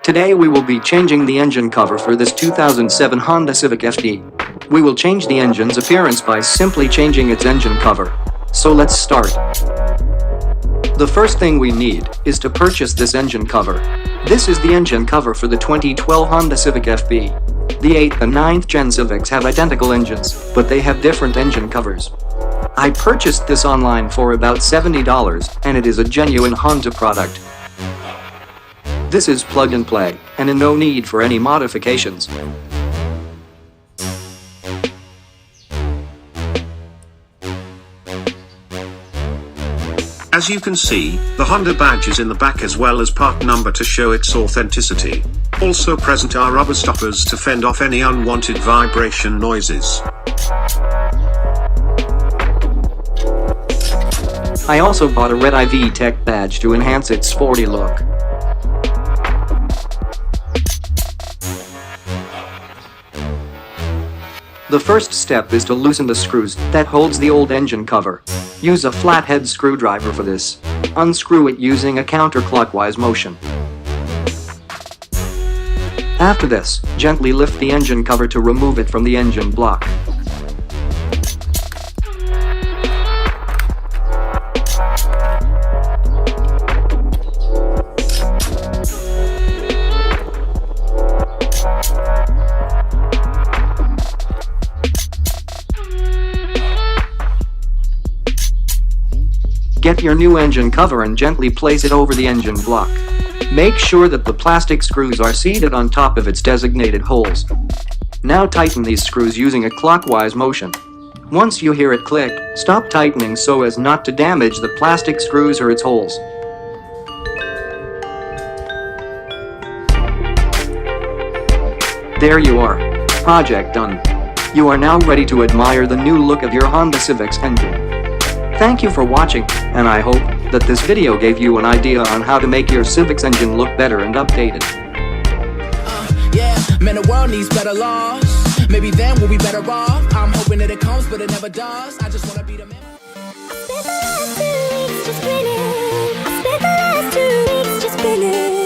Today we will be changing the engine cover for this 2007 Honda Civic FD. We will change the engine's appearance by simply changing its engine cover. So let's start. The first thing we need is to purchase this engine cover. This is the engine cover for the 2012 Honda Civic FB. The 8th and 9th Gen Civics have identical engines, but they have different engine covers. I purchased this online for about $70, and it is a genuine Honda product. This is plug and play, and no need for any modifications. As you can see, the Honda badge is in the back as well as part number to show its authenticity. Also present are rubber stoppers to fend off any unwanted vibration noises. I also bought a red IV Tech badge to enhance its sporty look. The first step is to loosen the screws that holds the old engine cover. Use a flathead screwdriver for this. Unscrew it using a counterclockwise motion. After this, gently lift the engine cover to remove it from the engine block. Get your new engine cover and gently place it over the engine block. Make sure that the plastic screws are seated on top of its designated holes. Now tighten these screws using a clockwise motion. Once you hear it click, stop tightening so as not to damage the plastic screws or its holes. There you are. Project done. You are now ready to admire the new look of your Honda Civic's engine. Thank you for watching, and I hope that this video gave you an idea on how to make your Civic's engine look better and updated. Yeah, man, the world needs better laws. Maybe then we'll be better off. I'm hoping that it comes, but it never does. I just wanna be the man. I spent the last 2 weeks just grinning.